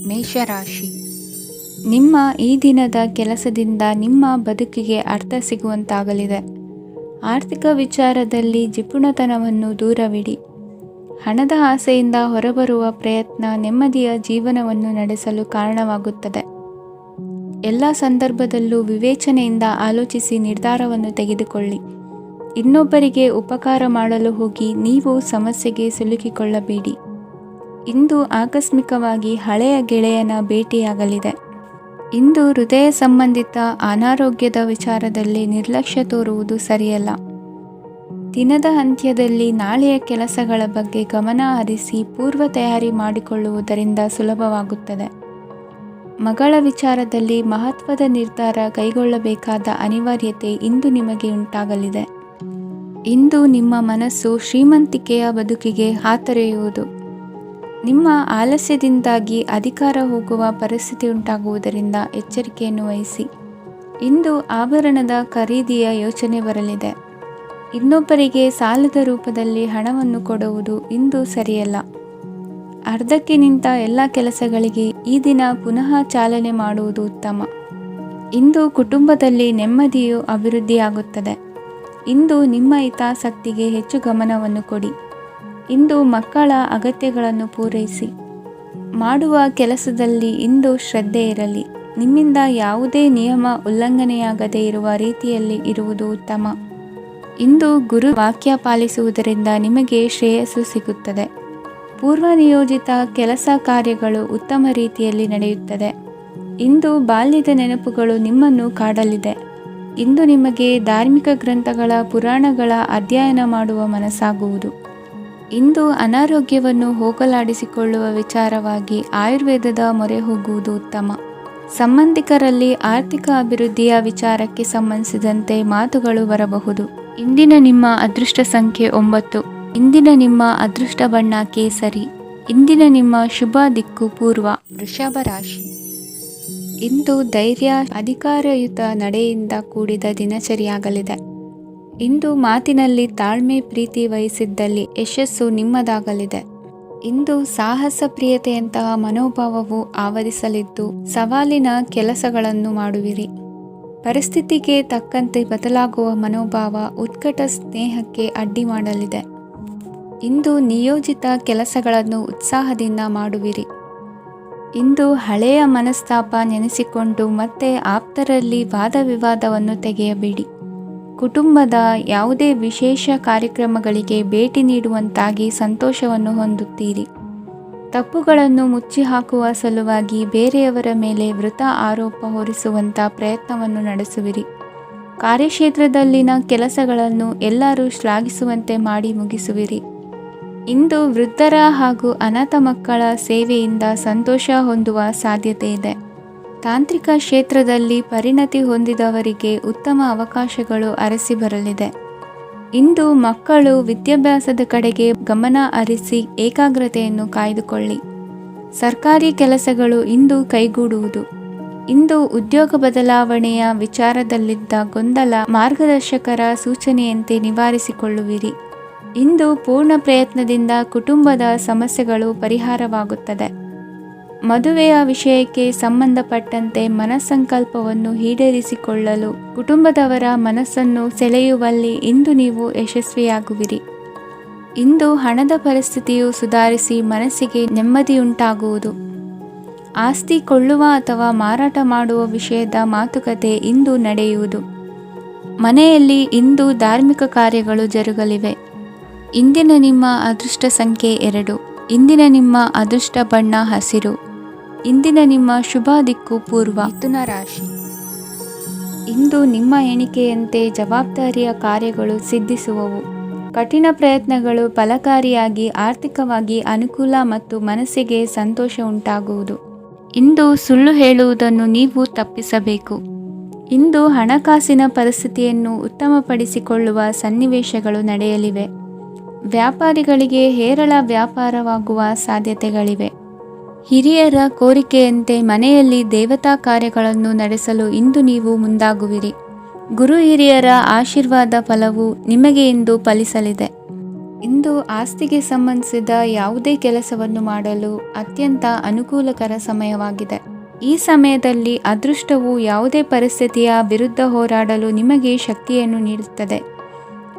ಮೇಷರಾಶಿ. ನಿಮ್ಮ ಈ ದಿನದ ಕೆಲಸದಿಂದ ನಿಮ್ಮ ಬದುಕಿಗೆ ಅರ್ಥ ಸಿಗುವಂತಾಗಲಿದೆ. ಆರ್ಥಿಕ ವಿಚಾರದಲ್ಲಿ ಜಿಪುಣತನವನ್ನು ದೂರವಿಡಿ. ಹಣದ ಆಸೆಯಿಂದ ಹೊರಬರುವ ಪ್ರಯತ್ನ ನೆಮ್ಮದಿಯ ಜೀವನವನ್ನು ನಡೆಸಲು ಕಾರಣವಾಗುತ್ತದೆ. ಎಲ್ಲ ಸಂದರ್ಭದಲ್ಲೂ ವಿವೇಚನೆಯಿಂದ ಆಲೋಚಿಸಿ ನಿರ್ಧಾರವನ್ನು ತೆಗೆದುಕೊಳ್ಳಿ. ಇನ್ನೊಬ್ಬರಿಗೆ ಉಪಕಾರ ಮಾಡಲು ಹೋಗಿ ನೀವು ಸಮಸ್ಯೆಗೆ ಸಿಲುಕಿಕೊಳ್ಳಬೇಡಿ. ಇಂದು ಆಕಸ್ಮಿಕವಾಗಿ ಹಳೆಯ ಗೆಳೆಯನ ಭೇಟಿಯಾಗಲಿದೆ. ಇಂದು ಹೃದಯ ಸಂಬಂಧಿತ ಅನಾರೋಗ್ಯದ ವಿಚಾರದಲ್ಲಿ ನಿರ್ಲಕ್ಷ್ಯ ತೋರುವುದು ಸರಿಯಲ್ಲ. ದಿನದ ಅಂತ್ಯದಲ್ಲಿ ನಾಳೆಯ ಕೆಲಸಗಳ ಬಗ್ಗೆ ಗಮನ ಹರಿಸಿ ಪೂರ್ವ ತಯಾರಿ ಮಾಡಿಕೊಳ್ಳುವುದರಿಂದ ಸುಲಭವಾಗುತ್ತದೆ. ಮಗಳ ವಿಚಾರದಲ್ಲಿ ಮಹತ್ವದ ನಿರ್ಧಾರ ಕೈಗೊಳ್ಳಬೇಕಾದ ಅನಿವಾರ್ಯತೆ ಇಂದು ನಿಮಗೆ ಉಂಟಾಗಲಿದೆ. ಇಂದು ನಿಮ್ಮ ಮನಸ್ಸು ಶ್ರೀಮಂತಿಕೆಯ ಬದುಕಿಗೆ ಹಾತೊರೆಯುವುದು. ನಿಮ್ಮ ಆಲಸ್ಯದಿಂದಾಗಿ ಅಧಿಕಾರ ಹೋಗುವ ಪರಿಸ್ಥಿತಿ ಉಂಟಾಗುವುದರಿಂದ ಎಚ್ಚರಿಕೆಯನ್ನು ವಹಿಸಿ. ಇಂದು ಆಭರಣದ ಖರೀದಿಯ ಯೋಚನೆ ಬರಲಿದೆ. ಇನ್ನೊಬ್ಬರಿಗೆ ಸಾಲದ ರೂಪದಲ್ಲಿ ಹಣವನ್ನು ಕೊಡುವುದು ಇಂದು ಸರಿಯಲ್ಲ. ಅರ್ಧಕ್ಕೆ ನಿಂತ ಎಲ್ಲ ಕೆಲಸಗಳಿಗೆ ಈ ದಿನ ಪುನಃ ಚಾಲನೆ ಮಾಡುವುದು ಉತ್ತಮ. ಇಂದು ಕುಟುಂಬದಲ್ಲಿ ನೆಮ್ಮದಿಯು ಅಭಿವೃದ್ಧಿಯಾಗುತ್ತದೆ. ಇಂದು ನಿಮ್ಮ ಹಿತಾಸಕ್ತಿಗೆ ಹೆಚ್ಚು ಗಮನವನ್ನು ಕೊಡಿ. ಇಂದು ಮಕ್ಕಳ ಅಗತ್ಯಗಳನ್ನು ಪೂರೈಸಿ. ಮಾಡುವ ಕೆಲಸದಲ್ಲಿ ಇಂದು ಶ್ರದ್ಧೆ ಇರಲಿ. ನಿಮ್ಮಿಂದ ಯಾವುದೇ ನಿಯಮ ಉಲ್ಲಂಘನೆಯಾಗದೇ ಇರುವ ರೀತಿಯಲ್ಲಿ ಇರುವುದು ಉತ್ತಮ. ಇಂದು ಗುರು ವಾಕ್ಯ ಪಾಲಿಸುವುದರಿಂದ ನಿಮಗೆ ಶ್ರೇಯಸ್ಸು ಸಿಗುತ್ತದೆ. ಪೂರ್ವ ನಿಯೋಜಿತ ಕೆಲಸ ಕಾರ್ಯಗಳು ಉತ್ತಮ ರೀತಿಯಲ್ಲಿ ನಡೆಯುತ್ತದೆ. ಇಂದು ಬಾಲ್ಯದ ನೆನಪುಗಳು ನಿಮ್ಮನ್ನು ಕಾಡಲಿದೆ. ಇಂದು ನಿಮಗೆ ಧಾರ್ಮಿಕ ಗ್ರಂಥಗಳ ಪುರಾಣಗಳ ಅಧ್ಯಯನ ಮಾಡುವ ಮನಸ್ಸಾಗುವುದು. ಇಂದು ಅನಾರೋಗ್ಯವನ್ನು ಹೋಗಲಾಡಿಸಿಕೊಳ್ಳುವ ವಿಚಾರವಾಗಿ ಆಯುರ್ವೇದದ ಮೊರೆ ಹೋಗುವುದು ಉತ್ತಮ. ಸಂಬಂಧಿಕರಲ್ಲಿ ಆರ್ಥಿಕ ಅಭಿವೃದ್ಧಿಯ ವಿಚಾರಕ್ಕೆ ಸಂಬಂಧಿಸಿದಂತೆ ಮಾತುಗಳು ಬರಬಹುದು. ಇಂದಿನ ನಿಮ್ಮ ಅದೃಷ್ಟ ಸಂಖ್ಯೆ 9. ಇಂದಿನ ನಿಮ್ಮ ಅದೃಷ್ಟ ಬಣ್ಣ ಕೇಸರಿ. ಇಂದಿನ ನಿಮ್ಮ ಶುಭ ದಿಕ್ಕು ಪೂರ್ವ. ವೃಷಭ ರಾಶಿ. ಇಂದು ಧೈರ್ಯ, ಅಧಿಕಾರಯುತ ನಡೆಯಿಂದ ಕೂಡಿದ ದಿನಚರಿಯಾಗಲಿದೆ. ಇಂದು ಮಾತಿನಲ್ಲಿ ತಾಳ್ಮೆ, ಪ್ರೀತಿ ವಹಿಸಿದ್ದಲ್ಲಿ ಯಶಸ್ಸು ನಿಮ್ಮದಾಗಲಿದೆ. ಇಂದು ಸಾಹಸ ಪ್ರಿಯತೆಯಂತಹ ಮನೋಭಾವವು ಆವರಿಸಲಿದ್ದು ಸವಾಲಿನ ಕೆಲಸಗಳನ್ನು ಮಾಡುವಿರಿ. ಪರಿಸ್ಥಿತಿಗೆ ತಕ್ಕಂತೆ ಬದಲಾಗುವ ಮನೋಭಾವ ಉತ್ಕಟ ಸ್ನೇಹಕ್ಕೆ ಅಡ್ಡಿ ಮಾಡಲಿದೆ. ಇಂದು ನಿಯೋಜಿತ ಕೆಲಸಗಳನ್ನು ಉತ್ಸಾಹದಿಂದ ಮಾಡುವಿರಿ. ಇಂದು ಹಳೆಯ ಮನಸ್ತಾಪ ನೆನೆಸಿಕೊಂಡು ಮತ್ತೆ ಆಪ್ತರಲ್ಲಿ ವಾದ ವಿವಾದವನ್ನು ತೆಗೆಯಬೇಡಿ. ಕುಟುಂಬದ ಯಾವುದೇ ವಿಶೇಷ ಕಾರ್ಯಕ್ರಮಗಳಿಗೆ ಭೇಟಿ ನೀಡುವಂತಾಗಿ ಸಂತೋಷವನ್ನು ಹೊಂದುತ್ತೀರಿ. ತಪ್ಪುಗಳನ್ನು ಮುಚ್ಚಿಹಾಕುವ ಸಲುವಾಗಿ ಬೇರೆಯವರ ಮೇಲೆ ವೃಥ ಆರೋಪ ಹೊರಿಸುವಂಥ ಪ್ರಯತ್ನವನ್ನು ನಡೆಸುವಿರಿ. ಕಾರ್ಯಕ್ಷೇತ್ರದಲ್ಲಿನ ಕೆಲಸಗಳನ್ನು ಎಲ್ಲರೂ ಶ್ಲಾಘಿಸುವಂತೆ ಮಾಡಿ ಮುಗಿಸುವಿರಿ. ಇಂದು ವೃದ್ಧರ ಹಾಗೂ ಅನಾಥ ಮಕ್ಕಳ ಸೇವೆಯಿಂದ ಸಂತೋಷ ಹೊಂದುವ ಸಾಧ್ಯತೆ ಇದೆ. ತಾಂತ್ರಿಕ ಕ್ಷೇತ್ರದಲ್ಲಿ ಪರಿಣತಿ ಹೊಂದಿದವರಿಗೆ ಉತ್ತಮ ಅವಕಾಶಗಳು ಅರಸಿ ಬರಲಿದೆ. ಇಂದು ಮಕ್ಕಳು ವಿದ್ಯಾಭ್ಯಾಸದ ಕಡೆಗೆ ಗಮನ ಹರಿಸಿ ಏಕಾಗ್ರತೆಯನ್ನು ಕಾಯ್ದುಕೊಳ್ಳಿ. ಸರ್ಕಾರಿ ಕೆಲಸಗಳು ಇಂದು ಕೈಗೂಡುವುದು. ಇಂದು ಉದ್ಯೋಗ ಬದಲಾವಣೆಯ ವಿಚಾರದಲ್ಲಿದ್ದ ಗೊಂದಲ ಮಾರ್ಗದರ್ಶಕರ ಸೂಚನೆಯಂತೆ ನಿವಾರಿಸಿಕೊಳ್ಳುವಿರಿ. ಇಂದು ಪೂರ್ಣ ಪ್ರಯತ್ನದಿಂದ ಕುಟುಂಬದ ಸಮಸ್ಯೆಗಳು ಪರಿಹಾರವಾಗುತ್ತದೆ. ಮದುವೆಯ ವಿಷಯಕ್ಕೆ ಸಂಬಂಧಪಟ್ಟಂತೆ ಮನಸ್ಸಂಕಲ್ಪವನ್ನು ಈಡೇರಿಸಿಕೊಳ್ಳಲು ಕುಟುಂಬದವರ ಮನಸ್ಸನ್ನು ಸೆಳೆಯುವಲ್ಲಿ ಇಂದು ನೀವು ಯಶಸ್ವಿಯಾಗುವಿರಿ. ಇಂದು ಹಣದ ಪರಿಸ್ಥಿತಿಯು ಸುಧಾರಿಸಿ ಮನಸ್ಸಿಗೆ ನೆಮ್ಮದಿಯುಂಟಾಗುವುದು. ಆಸ್ತಿ ಕೊಳ್ಳುವ ಅಥವಾ ಮಾರಾಟ ಮಾಡುವ ವಿಷಯದ ಮಾತುಕತೆ ಇಂದು ನಡೆಯುವುದು. ಮನೆಯಲ್ಲಿ ಇಂದು ಧಾರ್ಮಿಕ ಕಾರ್ಯಗಳು ಜರುಗಲಿವೆ. ಇಂದಿನ ನಿಮ್ಮ ಅದೃಷ್ಟ ಸಂಖ್ಯೆ 2. ಇಂದಿನ ನಿಮ್ಮ ಅದೃಷ್ಟ ಬಣ್ಣ ಹಸಿರು. ಇಂದಿನ ನಿಮ್ಮ ಶುಭ ದಿಕ್ಕು ಪೂರ್ವ. ಮಿಥುನ ರಾಶಿ. ಇಂದು ನಿಮ್ಮ ಎಣಿಕೆಯಂತೆ ಜವಾಬ್ದಾರಿಯ ಕಾರ್ಯಗಳು ಸಿದ್ಧಿಸುವವು. ಕಠಿಣ ಪ್ರಯತ್ನಗಳು ಫಲಕಾರಿಯಾಗಿ ಆರ್ಥಿಕವಾಗಿ ಅನುಕೂಲ ಮತ್ತು ಮನಸ್ಸಿಗೆ ಸಂತೋಷ ಉಂಟಾಗುವುದು. ಇಂದು ಸುಳ್ಳು ಹೇಳುವುದನ್ನು ನೀವು ತಪ್ಪಿಸಬೇಕು. ಇಂದು ಹಣಕಾಸಿನ ಪರಿಸ್ಥಿತಿಯನ್ನು ಉತ್ತಮಪಡಿಸಿಕೊಳ್ಳುವ ಸನ್ನಿವೇಶಗಳು ನಡೆಯಲಿವೆ. ವ್ಯಾಪಾರಿಗಳಿಗೆ ಹೇರಳ ವ್ಯಾಪಾರವಾಗುವ ಸಾಧ್ಯತೆಗಳಿವೆ. ಹಿರಿಯರ ಕೋರಿಕೆಯಂತೆ ಮನೆಯಲ್ಲಿ ದೇವತಾ ಕಾರ್ಯಗಳನ್ನು ನಡೆಸಲು ಇಂದು ನೀವು ಮುಂದಾಗುವಿರಿ. ಗುರು ಹಿರಿಯರ ಆಶೀರ್ವಾದ ಫಲವು ನಿಮಗೆ ಇಂದು ಫಲಿಸಲಿದೆ. ಇಂದು ಆಸ್ತಿಗೆ ಸಂಬಂಧಿಸಿದ ಯಾವುದೇ ಕೆಲಸವನ್ನು ಮಾಡಲು ಅತ್ಯಂತ ಅನುಕೂಲಕರ ಸಮಯವಾಗಿದೆ. ಈ ಸಮಯದಲ್ಲಿ ಅದೃಷ್ಟವು ಯಾವುದೇ ಪರಿಸ್ಥಿತಿಯ ವಿರುದ್ಧ ಹೋರಾಡಲು ನಿಮಗೆ ಶಕ್ತಿಯನ್ನು ನೀಡುತ್ತದೆ.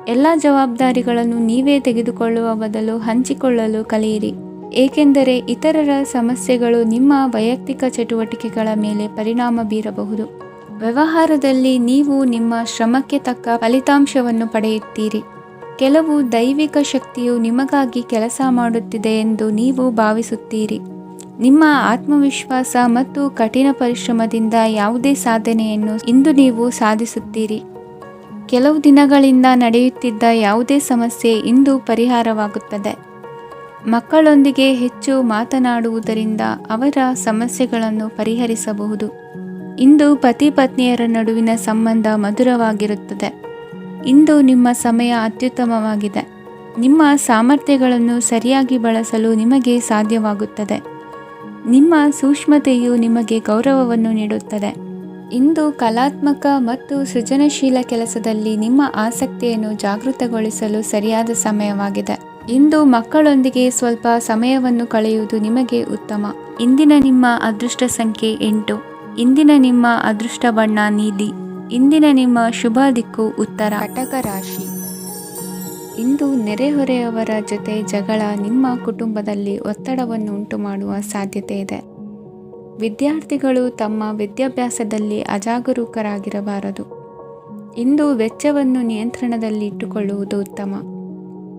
ಎಲ್ಲ ಜವಾಬ್ದಾರಿಗಳನ್ನು ನೀವೇ ತೆಗೆದುಕೊಳ್ಳುವ ಬದಲು ಹಂಚಿಕೊಳ್ಳಲು ಕಲಿಯಿರಿ, ಏಕೆಂದರೆ ಇತರರ ಸಮಸ್ಯೆಗಳು ನಿಮ್ಮ ವೈಯಕ್ತಿಕ ಚಟುವಟಿಕೆಗಳ ಮೇಲೆ ಪರಿಣಾಮ ಬೀರಬಹುದು. ವ್ಯವಹಾರದಲ್ಲಿ ನೀವು ನಿಮ್ಮ ಶ್ರಮಕ್ಕೆ ತಕ್ಕ ಫಲಿತಾಂಶವನ್ನು ಪಡೆಯುತ್ತೀರಿ. ಕೆಲವು ದೈವಿಕ ಶಕ್ತಿಯು ನಿಮಗಾಗಿ ಕೆಲಸ ಮಾಡುತ್ತಿದೆ ಎಂದು ನೀವು ಭಾವಿಸುತ್ತೀರಿ. ನಿಮ್ಮ ಆತ್ಮವಿಶ್ವಾಸ ಮತ್ತು ಕಠಿಣ ಪರಿಶ್ರಮದಿಂದ ಯಾವುದೇ ಸಾಧನೆಯನ್ನು ಇಂದು ನೀವು ಸಾಧಿಸುತ್ತೀರಿ. ಕೆಲವು ದಿನಗಳಿಂದ ನಡೆಯುತ್ತಿದ್ದ ಯಾವುದೇ ಸಮಸ್ಯೆ ಇಂದು ಪರಿಹಾರವಾಗುತ್ತದೆ. ಮಕ್ಕಳೊಂದಿಗೆ ಹೆಚ್ಚು ಮಾತನಾಡುವುದರಿಂದ ಅವರ ಸಮಸ್ಯೆಗಳನ್ನು ಪರಿಹರಿಸಬಹುದು. ಇಂದು ಪತಿ ಪತ್ನಿಯರ ನಡುವಿನ ಸಂಬಂಧ ಮಧುರವಾಗಿರುತ್ತದೆ. ಇಂದು ನಿಮ್ಮ ಸಮಯ ಅತ್ಯುತ್ತಮವಾಗಿದೆ. ನಿಮ್ಮ ಸಾಮರ್ಥ್ಯಗಳನ್ನು ಸರಿಯಾಗಿ ಬಳಸಲು ನಿಮಗೆ ಸಾಧ್ಯವಾಗುತ್ತದೆ. ನಿಮ್ಮ ಸೂಕ್ಷ್ಮತೆಯು ನಿಮಗೆ ಗೌರವವನ್ನು ನೀಡುತ್ತದೆ. ಇಂದು ಕಲಾತ್ಮಕ ಮತ್ತು ಸೃಜನಶೀಲ ಕೆಲಸದಲ್ಲಿ ನಿಮ್ಮ ಆಸಕ್ತಿಯನ್ನು ಜಾಗೃತಗೊಳಿಸಲು ಸರಿಯಾದ ಸಮಯವಾಗಿದೆ. ಇಂದು ಮಕ್ಕಳೊಂದಿಗೆ ಸ್ವಲ್ಪ ಸಮಯವನ್ನು ಕಳೆಯುವುದು ನಿಮಗೆ ಉತ್ತಮ. ಇಂದಿನ ನಿಮ್ಮ ಅದೃಷ್ಟ ಸಂಖ್ಯೆ 8. ಇಂದಿನ ನಿಮ್ಮ ಅದೃಷ್ಟ ಬಣ್ಣ ನೀಲಿ. ಇಂದಿನ ನಿಮ್ಮ ಶುಭ ದಿಕ್ಕು ಉತ್ತರ. ಕಟಕ ರಾಶಿ. ಇಂದು ನೆರೆಹೊರೆಯವರ ಜೊತೆ ಜಗಳ ನಿಮ್ಮ ಕುಟುಂಬದಲ್ಲಿ ಒತ್ತಡವನ್ನು ಉಂಟು ಮಾಡುವ ಸಾಧ್ಯತೆ ಇದೆ. ವಿದ್ಯಾರ್ಥಿಗಳು ತಮ್ಮ ವಿದ್ಯಾಭ್ಯಾಸದಲ್ಲಿ ಅಜಾಗರೂಕರಾಗಿರಬಾರದು. ಇಂದು ವೆಚ್ಚವನ್ನು ನಿಯಂತ್ರಣದಲ್ಲಿ ಇಟ್ಟುಕೊಳ್ಳುವುದು ಉತ್ತಮ.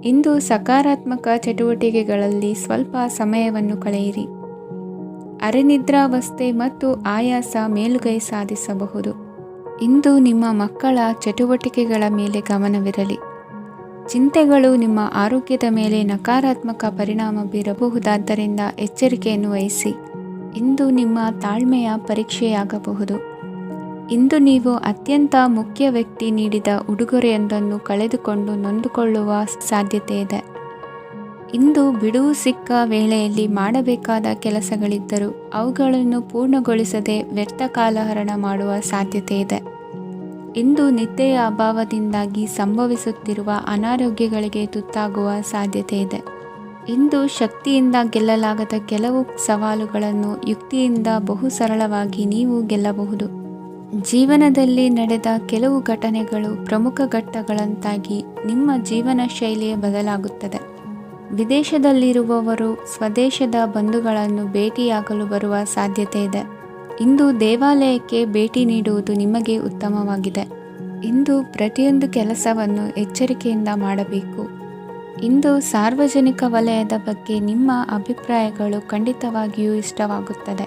ಇಂದು ಸಕಾರಾತ್ಮಕ ಚಟುವಟಿಕೆಗಳಲ್ಲಿ ಸ್ವಲ್ಪ ಸಮಯವನ್ನು ಕಳೆಯಿರಿ. ಅರೆನಿದ್ರಾವಸ್ಥೆ ಮತ್ತು ಆಯಾಸ ಮೇಲುಗೈ ಸಾಧಿಸಬಹುದು. ಇಂದು ನಿಮ್ಮ ಮಕ್ಕಳ ಚಟುವಟಿಕೆಗಳ ಮೇಲೆ ಗಮನವಿರಲಿ. ಚಿಂತೆಗಳು ನಿಮ್ಮ ಆರೋಗ್ಯದ ಮೇಲೆ ನಕಾರಾತ್ಮಕ ಪರಿಣಾಮ ಬೀರಬಹುದಾದ್ದರಿಂದ ಎಚ್ಚರಿಕೆಯನ್ನು ವಹಿಸಿ. ಇಂದು ನಿಮ್ಮ ತಾಳ್ಮೆಯ ಪರೀಕ್ಷೆಯಾಗಬಹುದು. ಇಂದು ನೀವು ಅತ್ಯಂತ ಮುಖ್ಯ ವ್ಯಕ್ತಿ ನೀಡಿದ ಉಡುಗೊರೆಯೊಂದನ್ನು ಕಳೆದುಕೊಂಡು ನೊಂದುಕೊಳ್ಳುವ ಸಾಧ್ಯತೆ ಇದೆ. ಇಂದು ಬಿಡುವು ಸಿಕ್ಕ ವೇಳೆಯಲ್ಲಿ ಮಾಡಬೇಕಾದ ಕೆಲಸಗಳಿದ್ದರೂ ಅವುಗಳನ್ನು ಪೂರ್ಣಗೊಳಿಸದೆ ವ್ಯರ್ಥ ಕಾಲಹರಣ ಮಾಡುವ ಸಾಧ್ಯತೆ ಇದೆ. ಇಂದು ನಿದ್ದೆಯ ಅಭಾವದಿಂದಾಗಿ ಸಂಭವಿಸುತ್ತಿರುವ ಅನಾರೋಗ್ಯಗಳಿಗೆ ತುತ್ತಾಗುವ ಸಾಧ್ಯತೆ ಇದೆ. ಇಂದು ಶಕ್ತಿಯಿಂದ ಗೆಲ್ಲಲಾಗದ ಕೆಲವು ಸವಾಲುಗಳನ್ನು ಯುಕ್ತಿಯಿಂದ ಬಹು ಸರಳವಾಗಿ ನೀವು ಗೆಲ್ಲಬಹುದು. ಜೀವನದಲ್ಲಿ ನಡೆದ ಕೆಲವು ಘಟನೆಗಳು ಪ್ರಮುಖ ಘಟ್ಟಗಳಂತಾಗಿ ನಿಮ್ಮ ಜೀವನ ಶೈಲಿಯೇ ಬದಲಾಗುತ್ತದೆ. ವಿದೇಶದಲ್ಲಿರುವವರು ಸ್ವದೇಶದ ಬಂಧುಗಳನ್ನು ಭೇಟಿಯಾಗಲು ಬರುವ ಸಾಧ್ಯತೆ ಇದೆ. ಇಂದು ದೇವಾಲಯಕ್ಕೆ ಭೇಟಿ ನೀಡುವುದು ನಿಮಗೆ ಉತ್ತಮವಾಗಿದೆ. ಇಂದು ಪ್ರತಿಯೊಂದು ಕೆಲಸವನ್ನು ಎಚ್ಚರಿಕೆಯಿಂದ ಮಾಡಬೇಕು. ಇಂದು ಸಾರ್ವಜನಿಕ ವಲಯದ ಬಗ್ಗೆ ನಿಮ್ಮ ಅಭಿಪ್ರಾಯಗಳು ಖಂಡಿತವಾಗಿಯೂ ಇಷ್ಟವಾಗುತ್ತದೆ.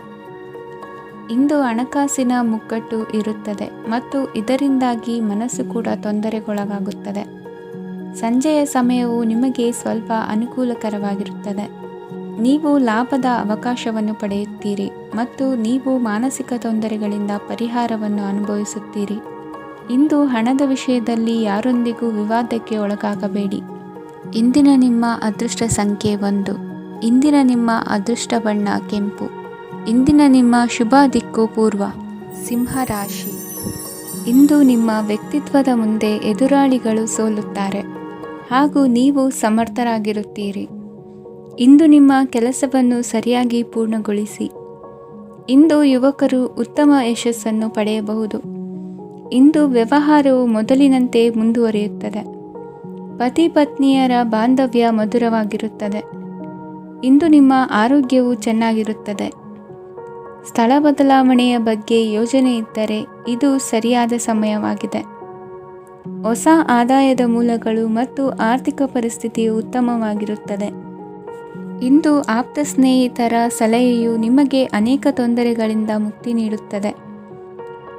ಇಂದು ಹಣಕಾಸಿನ ಮುಗ್ಗಟ್ಟು ಇರುತ್ತದೆ ಮತ್ತು ಇದರಿಂದಾಗಿ ಮನಸ್ಸು ಕೂಡ ತೊಂದರೆಗೊಳಗಾಗುತ್ತದೆ. ಸಂಜೆಯ ಸಮಯವು ನಿಮಗೆ ಸ್ವಲ್ಪ ಅನುಕೂಲಕರವಾಗಿರುತ್ತದೆ. ನೀವು ಲಾಭದ ಅವಕಾಶವನ್ನು ಪಡೆಯುತ್ತೀರಿ ಮತ್ತು ನೀವು ಮಾನಸಿಕ ತೊಂದರೆಗಳಿಂದ ಪರಿಹಾರವನ್ನು ಅನುಭವಿಸುತ್ತೀರಿ. ಇಂದು ಹಣದ ವಿಷಯದಲ್ಲಿ ಯಾರೊಂದಿಗೂ ವಿವಾದಕ್ಕೆ ಒಳಗಾಗಬೇಡಿ. ಇಂದಿನ ನಿಮ್ಮ ಅದೃಷ್ಟ ಸಂಖ್ಯೆ 1. ಇಂದಿನ ನಿಮ್ಮ ಅದೃಷ್ಟ ಬಣ್ಣ ಕೆಂಪು. ಇಂದಿನ ನಿಮ್ಮ ಶುಭ ದಿಕ್ಕು ಪೂರ್ವ. ಸಿಂಹ ರಾಶಿ. ಇಂದು ನಿಮ್ಮ ವ್ಯಕ್ತಿತ್ವದ ಮುಂದೆ ಎದುರಾಳಿಗಳು ಸೋಲುತ್ತಾರೆ ಹಾಗೂ ನೀವು ಸಮರ್ಥರಾಗಿರುತ್ತೀರಿ. ಇಂದು ನಿಮ್ಮ ಕೆಲಸವನ್ನು ಸರಿಯಾಗಿ ಪೂರ್ಣಗೊಳಿಸಿ. ಇಂದು ಯುವಕರು ಉತ್ತಮ ಯಶಸ್ಸನ್ನು ಪಡೆಯಬಹುದು. ಇಂದು ವ್ಯವಹಾರವು ಮೊದಲಿನಂತೆ ಮುಂದುವರಿಯುತ್ತದೆ. ಪತಿ ಪತ್ನಿಯರ ಬಾಂಧವ್ಯ ಮಧುರವಾಗಿರುತ್ತದೆ. ಇಂದು ನಿಮ್ಮ ಆರೋಗ್ಯವು ಚೆನ್ನಾಗಿರುತ್ತದೆ. ಸ್ಥಳ ಬದಲಾವಣೆಯ ಬಗ್ಗೆ ಯೋಜನೆ ಇದ್ದರೆ ಇದು ಸರಿಯಾದ ಸಮಯವಾಗಿದೆ. ಹೊಸ ಆದಾಯದ ಮೂಲಗಳು ಮತ್ತು ಆರ್ಥಿಕ ಪರಿಸ್ಥಿತಿಯು ಉತ್ತಮವಾಗಿರುತ್ತದೆ. ಇಂದು ಆಪ್ತ ಸ್ನೇಹಿತರ ಸಲಹೆಯು ನಿಮಗೆ ಅನೇಕ ತೊಂದರೆಗಳಿಂದ ಮುಕ್ತಿ ನೀಡುತ್ತದೆ.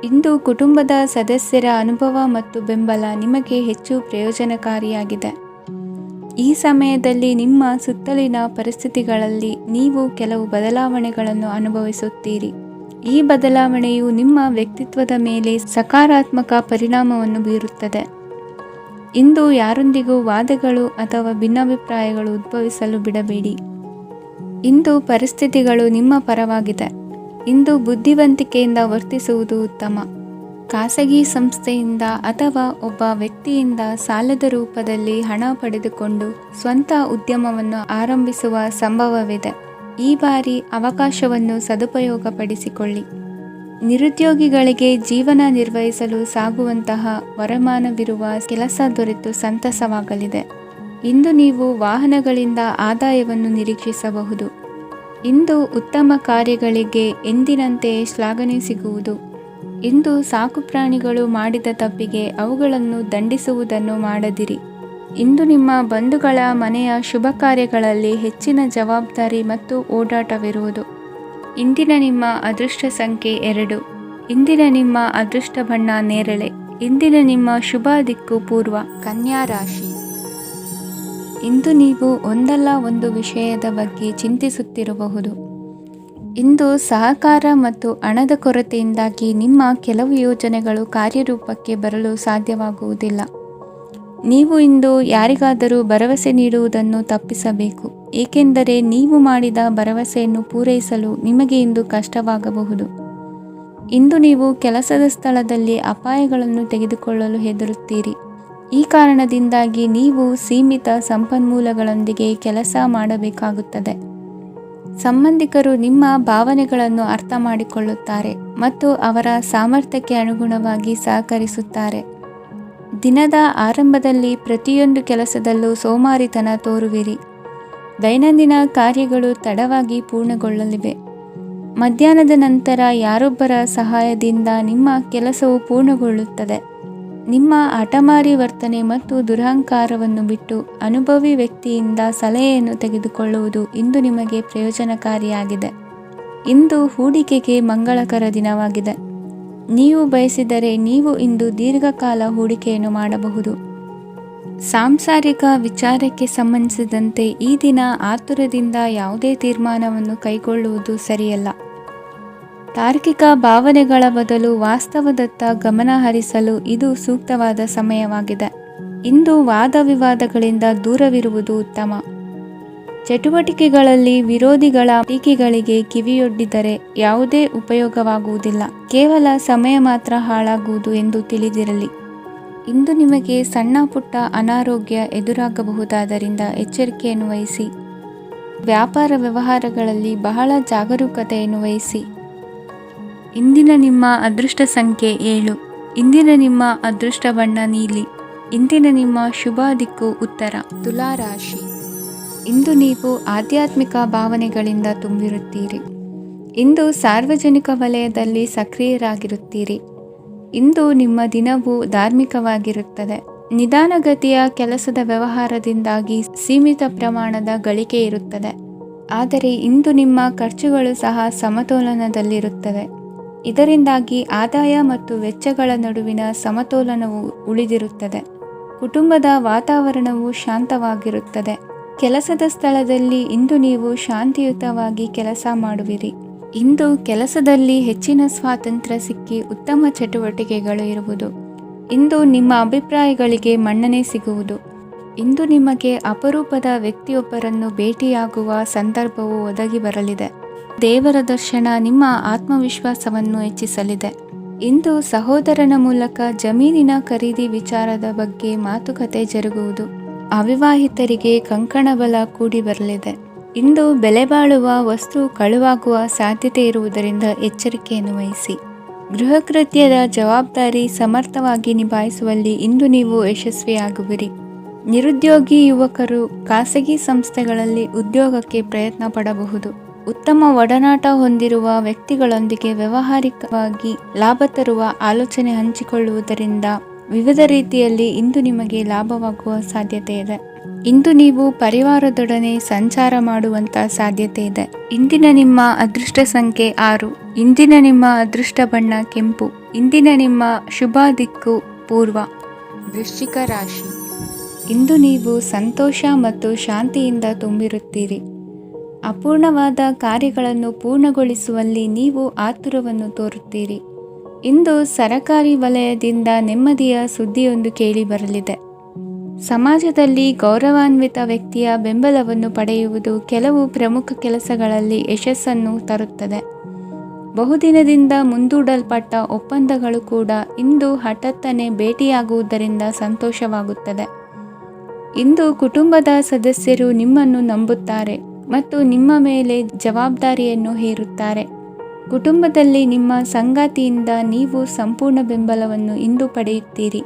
ಇಂದು ಕುಟುಂಬದ ಸದಸ್ಯರ ಅನುಭವ ಮತ್ತು ಬೆಂಬಲ ನಿಮಗೆ ಹೆಚ್ಚು ಪ್ರಯೋಜನಕಾರಿಯಾಗಿದೆ. ಈ ಸಮಯದಲ್ಲಿ ನಿಮ್ಮ ಸುತ್ತಲಿನ ಪರಿಸ್ಥಿತಿಗಳಲ್ಲಿ ನೀವು ಕೆಲವು ಬದಲಾವಣೆಗಳನ್ನು ಅನುಭವಿಸುತ್ತೀರಿ. ಈ ಬದಲಾವಣೆಯು ನಿಮ್ಮ ವ್ಯಕ್ತಿತ್ವದ ಮೇಲೆ ಸಕಾರಾತ್ಮಕ ಪರಿಣಾಮವನ್ನು ಬೀರುತ್ತದೆ. ಇಂದು ಯಾರೊಂದಿಗೂ ವಾದಗಳು ಅಥವಾ ಭಿನ್ನಾಭಿಪ್ರಾಯಗಳು ಉದ್ಭವಿಸಲು ಬಿಡಬೇಡಿ. ಇಂದು ಪರಿಸ್ಥಿತಿಗಳು ನಿಮ್ಮ ಪರವಾಗಿದೆ. ಇಂದು ಬುದ್ಧಿವಂತಿಕೆಯಿಂದ ವರ್ತಿಸುವುದು ಉತ್ತಮ. ಖಾಸಗಿ ಸಂಸ್ಥೆಯಿಂದ ಅಥವಾ ಒಬ್ಬ ವ್ಯಕ್ತಿಯಿಂದ ಸಾಲದ ರೂಪದಲ್ಲಿ ಹಣ ಪಡೆದುಕೊಂಡು ಸ್ವಂತ ಉದ್ಯಮವನ್ನು ಆರಂಭಿಸುವ ಸಂಭವವಿದೆ. ಈ ಬಾರಿ ಅವಕಾಶವನ್ನು ಸದುಪಯೋಗಪಡಿಸಿಕೊಳ್ಳಿ. ನಿರುದ್ಯೋಗಿಗಳಿಗೆ ಜೀವನ ನಿರ್ವಹಿಸಲು ಸಾಗುವಂತಹ ವರಮಾನವಿರುವ ಕೆಲಸ ದೊರೆತು ಸಂತಸವಾಗಲಿದೆ. ಇಂದು ನೀವು ವಾಹನಗಳಿಂದ ಆದಾಯವನ್ನು ನಿರೀಕ್ಷಿಸಬಹುದು. ಇಂದು ಉತ್ತಮ ಕಾರ್ಯಗಳಿಗೆ ಎಂದಿನಂತೆಯೇ ಶ್ಲಾಘನೆ ಸಿಗುವುದು. ಇಂದು ಸಾಕುಪ್ರಾಣಿಗಳು ಮಾಡಿದ ತಪ್ಪಿಗೆ ಅವುಗಳನ್ನು ದಂಡಿಸುವುದನ್ನು ಮಾಡದಿರಿ. ಇಂದು ನಿಮ್ಮ ಬಂಧುಗಳ ಮನೆಯ ಶುಭ ಕಾರ್ಯಗಳಲ್ಲಿ ಹೆಚ್ಚಿನ ಜವಾಬ್ದಾರಿ ಮತ್ತು ಓಡಾಟವಿರುವುದು. ಇಂದಿನ ನಿಮ್ಮ ಅದೃಷ್ಟ ಸಂಖ್ಯೆ 2. ಇಂದಿನ ನಿಮ್ಮ ಅದೃಷ್ಟ ಬಣ್ಣ ನೇರಳೆ. ಇಂದಿನ ನಿಮ್ಮ ಶುಭ ದಿಕ್ಕು ಪೂರ್ವ. ಕನ್ಯಾ ರಾಶಿ. ಇಂದು ನೀವು ಒಂದಲ್ಲ ಒಂದು ವಿಷಯದ ಬಗ್ಗೆ ಚಿಂತಿಸುತ್ತಿರಬಹುದು. ಇಂದು ಸಹಕಾರ ಮತ್ತು ಹಣದ ಕೊರತೆಯಿಂದಾಗಿ ನಿಮ್ಮ ಕೆಲವು ಯೋಜನೆಗಳು ಕಾರ್ಯರೂಪಕ್ಕೆ ಬರಲು ಸಾಧ್ಯವಾಗುವುದಿಲ್ಲ. ನೀವು ಇಂದು ಯಾರಿಗಾದರೂ ಭರವಸೆ ನೀಡುವುದನ್ನು ತಪ್ಪಿಸಬೇಕು, ಏಕೆಂದರೆ ನೀವು ಮಾಡಿದ ಭರವಸೆಯನ್ನು ಪೂರೈಸಲು ನಿಮಗೆ ಇಂದು ಕಷ್ಟವಾಗಬಹುದು. ಇಂದು ನೀವು ಕೆಲಸದ ಸ್ಥಳದಲ್ಲಿ ಅಪಾಯಗಳನ್ನು ತೆಗೆದುಕೊಳ್ಳಲು ಹೆದರುತ್ತೀರಿ. ಈ ಕಾರಣದಿಂದಾಗಿ ನೀವು ಸೀಮಿತ ಸಂಪನ್ಮೂಲಗಳೊಂದಿಗೆ ಕೆಲಸ ಮಾಡಬೇಕಾಗುತ್ತದೆ. ಸಂಬಂಧಿಕರು ನಿಮ್ಮ ಭಾವನೆಗಳನ್ನು ಅರ್ಥ ಮಾಡಿಕೊಳ್ಳುತ್ತಾರೆ ಮತ್ತು ಅವರ ಸಾಮರ್ಥ್ಯಕ್ಕೆ ಅನುಗುಣವಾಗಿ ಸಹಕರಿಸುತ್ತಾರೆ. ದಿನದ ಆರಂಭದಲ್ಲಿ ಪ್ರತಿಯೊಂದು ಕೆಲಸದಲ್ಲೂ ಸೋಮಾರಿತನ ತೋರುವಿರಿ. ದೈನಂದಿನ ಕಾರ್ಯಗಳು ತಡವಾಗಿ ಪೂರ್ಣಗೊಳ್ಳಲಿವೆ. ಮಧ್ಯಾಹ್ನದ ನಂತರ ಯಾರೊಬ್ಬರ ಸಹಾಯದಿಂದ ನಿಮ್ಮ ಕೆಲಸವು ಪೂರ್ಣಗೊಳ್ಳುತ್ತದೆ. ನಿಮ್ಮ ಹಠಮಾರಿ ವರ್ತನೆ ಮತ್ತು ದುರಹಂಕಾರವನ್ನು ಬಿಟ್ಟು ಅನುಭವಿ ವ್ಯಕ್ತಿಯಿಂದ ಸಲಹೆಯನ್ನು ತೆಗೆದುಕೊಳ್ಳುವುದು ಇಂದು ನಿಮಗೆ ಪ್ರಯೋಜನಕಾರಿಯಾಗಿದೆ. ಇಂದು ಹೂಡಿಕೆಗೆ ಮಂಗಳಕರ ದಿನವಾಗಿದೆ. ನೀವು ಬಯಸಿದರೆ ನೀವು ಇಂದು ದೀರ್ಘಕಾಲ ಹೂಡಿಕೆಯನ್ನು ಮಾಡಬಹುದು. ಸಾಂಸಾರಿಕ ವಿಚಾರಕ್ಕೆ ಸಂಬಂಧಿಸಿದಂತೆ ಈ ದಿನ ಆತುರದಿಂದ ಯಾವುದೇ ತೀರ್ಮಾನವನ್ನು ಕೈಗೊಳ್ಳುವುದು ಸರಿಯಲ್ಲ. ತಾರ್ಕಿಕ ಭಾವನೆಗಳ ಬದಲು ವಾಸ್ತವದತ್ತ ಗಮನ ಹರಿಸಲು ಇದು ಸೂಕ್ತವಾದ ಸಮಯವಾಗಿದೆ. ಇಂದು ವಾದ ವಿವಾದಗಳಿಂದ ದೂರವಿರುವುದು ಉತ್ತಮ. ಚಟುವಟಿಕೆಗಳಲ್ಲಿ ವಿರೋಧಿಗಳ ಟೀಕೆಗಳಿಗೆ ಕಿವಿಯೊಡ್ಡಿದರೆ ಯಾವುದೇ ಉಪಯೋಗವಾಗುವುದಿಲ್ಲ, ಕೇವಲ ಸಮಯ ಮಾತ್ರ ಹಾಳಾಗುವುದು ಎಂದು ತಿಳಿದಿರಲಿ. ಇಂದು ನಿಮಗೆ ಸಣ್ಣ ಪುಟ್ಟ ಅನಾರೋಗ್ಯ ಎದುರಾಗಬಹುದಾದ್ದರಿಂದ ಎಚ್ಚರಿಕೆಯನ್ನು ವಹಿಸಿ. ವ್ಯಾಪಾರ ವ್ಯವಹಾರಗಳಲ್ಲಿ ಬಹಳ ಜಾಗರೂಕತೆಯನ್ನು ವಹಿಸಿ. ಇಂದಿನ ನಿಮ್ಮ ಅದೃಷ್ಟ ಸಂಖ್ಯೆ 7. ಇಂದಿನ ನಿಮ್ಮ ಅದೃಷ್ಟ ಬಣ್ಣ ನೀಲಿ. ಇಂದಿನ ನಿಮ್ಮ ಶುಭ ದಿಕ್ಕು ಉತ್ತರ. ತುಲಾ ರಾಶಿ. ಇಂದು ನೀವು ಆಧ್ಯಾತ್ಮಿಕ ಭಾವನೆಗಳಿಂದ ತುಂಬಿರುತ್ತೀರಿ. ಇಂದು ಸಾರ್ವಜನಿಕ ವಲಯದಲ್ಲಿ ಸಕ್ರಿಯರಾಗಿರುತ್ತೀರಿ. ಇಂದು ನಿಮ್ಮ ದಿನವು ಧಾರ್ಮಿಕವಾಗಿರುತ್ತದೆ. ನಿಧಾನಗತಿಯ ಕೆಲಸದ ವ್ಯವಹಾರದಿಂದಾಗಿ ಸೀಮಿತ ಪ್ರಮಾಣದ ಗಳಿಕೆ ಇರುತ್ತದೆ. ಆದರೆ ಇಂದು ನಿಮ್ಮ ಖರ್ಚುಗಳು ಸಹ ಸಮತೋಲನದಲ್ಲಿರುತ್ತವೆ. ಇದರಿಂದಾಗಿ ಆದಾಯ ಮತ್ತು ವೆಚ್ಚಗಳ ನಡುವಿನ ಸಮತೋಲನವು ಉಳಿದಿರುತ್ತದೆ. ಕುಟುಂಬದ ವಾತಾವರಣವು ಶಾಂತವಾಗಿರುತ್ತದೆ. ಕೆಲಸದ ಸ್ಥಳದಲ್ಲಿ ಇಂದು ನೀವು ಶಾಂತಿಯುತವಾಗಿ ಕೆಲಸ ಮಾಡುವಿರಿ. ಇಂದು ಕೆಲಸದಲ್ಲಿ ಹೆಚ್ಚಿನ ಸ್ವಾತಂತ್ರ್ಯ ಸಿಕ್ಕಿ ಉತ್ತಮ ಚಟುವಟಿಕೆಗಳು ಇರುವುದು. ಇಂದು ನಿಮ್ಮ ಅಭಿಪ್ರಾಯಗಳಿಗೆ ಮನ್ನಣೆ ಸಿಗುವುದು. ಇಂದು ನಿಮಗೆ ಅಪರೂಪದ ವ್ಯಕ್ತಿಯೊಬ್ಬರನ್ನು ಭೇಟಿಯಾಗುವ ಸಂದರ್ಭವು ಒದಗಿ ಬರಲಿದೆ. ದೇವರ ದರ್ಶನ ನಿಮ್ಮ ಆತ್ಮವಿಶ್ವಾಸವನ್ನು ಹೆಚ್ಚಿಸಲಿದೆ. ಇಂದು ಸಹೋದರನ ಮೂಲಕ ಜಮೀನಿನ ಖರೀದಿ ವಿಚಾರದ ಬಗ್ಗೆ ಮಾತುಕತೆ ಜರುಗುವುದು. ಅವಿವಾಹಿತರಿಗೆ ಕಂಕಣ ಬಲ ಕೂಡಿ ಬರಲಿದೆ. ಇಂದು ಬೆಲೆ ಬಾಳುವ ವಸ್ತು ಕಳುವಾಗುವ ಸಾಧ್ಯತೆ ಇರುವುದರಿಂದ ಎಚ್ಚರಿಕೆಯನ್ನು ವಹಿಸಿ. ಗೃಹ ಕೃತ್ಯದ ಜವಾಬ್ದಾರಿ ಸಮರ್ಥವಾಗಿ ನಿಭಾಯಿಸುವಲ್ಲಿ ಇಂದು ನೀವು ಯಶಸ್ವಿಯಾಗುವಿರಿ. ನಿರುದ್ಯೋಗಿ ಯುವಕರು ಖಾಸಗಿ ಸಂಸ್ಥೆಗಳಲ್ಲಿ ಉದ್ಯೋಗಕ್ಕೆ ಪ್ರಯತ್ನ ಪಡಬಹುದು. ಉತ್ತಮ ಒಡನಾಟ ಹೊಂದಿರುವ ವ್ಯಕ್ತಿಗಳೊಂದಿಗೆ ವ್ಯಾವಹಾರಿಕವಾಗಿ ಲಾಭ ತರುವ ಆಲೋಚನೆ ಹಂಚಿಕೊಳ್ಳುವುದರಿಂದ ವಿವಿಧ ರೀತಿಯಲ್ಲಿ ಇಂದು ನಿಮಗೆ ಲಾಭವಾಗುವ ಸಾಧ್ಯತೆ ಇದೆ. ಇಂದು ನೀವು ಪರಿವಾರದೊಡನೆ ಸಂಚಾರ ಮಾಡುವಂತ ಸಾಧ್ಯತೆ ಇದೆ. ಇಂದಿನ ನಿಮ್ಮ ಅದೃಷ್ಟ ಸಂಖ್ಯೆ 6. ಇಂದಿನ ನಿಮ್ಮ ಅದೃಷ್ಟ ಬಣ್ಣ ಕೆಂಪು. ಇಂದಿನ ನಿಮ್ಮ ಶುಭ ದಿಕ್ಕು ಪೂರ್ವ. ವೃಶ್ಚಿಕ ರಾಶಿ. ಇಂದು ನೀವು ಸಂತೋಷ ಮತ್ತು ಶಾಂತಿಯಿಂದ ತುಂಬಿರುತ್ತೀರಿ. ಅಪೂರ್ಣವಾದ ಕಾರ್ಯಗಳನ್ನು ಪೂರ್ಣಗೊಳಿಸುವಲ್ಲಿ ನೀವು ಆತುರವನ್ನು ತೋರುತ್ತೀರಿ. ಇಂದು ಸರಕಾರಿ ವಲಯದಿಂದ ನೆಮ್ಮದಿಯ ಸುದ್ದಿಯೊಂದು ಕೇಳಿ ಬರಲಿದೆ. ಸಮಾಜದಲ್ಲಿ ಗೌರವಾನ್ವಿತ ವ್ಯಕ್ತಿಯ ಬೆಂಬಲವನ್ನು ಪಡೆಯುವುದು ಕೆಲವು ಪ್ರಮುಖ ಕೆಲಸಗಳಲ್ಲಿ ಯಶಸ್ಸನ್ನು ತರುತ್ತದೆ. ಬಹುದಿನದಿಂದ ಮುಂದೂಡಲ್ಪಟ್ಟ ಒಪ್ಪಂದಗಳು ಕೂಡ ಇಂದು ಹಠಾತ್ತನೆ ಭೇಟಿಯಾಗುವುದರಿಂದ ಸಂತೋಷವಾಗುತ್ತದೆ. ಇಂದು ಕುಟುಂಬದ ಸದಸ್ಯರು ನಿಮ್ಮನ್ನು ನಂಬುತ್ತಾರೆ ಮತ್ತು ನಿಮ್ಮ ಮೇಲೆ ಜವಾಬ್ದಾರಿಯನ್ನು ಹೇರುತ್ತಾರೆ. ಕುಟುಂಬದಲ್ಲಿ ನಿಮ್ಮ ಸಂಗಾತಿಯಿಂದ ನೀವು ಸಂಪೂರ್ಣ ಬೆಂಬಲವನ್ನು ಇಂದು ಪಡೆಯುತ್ತೀರಿ.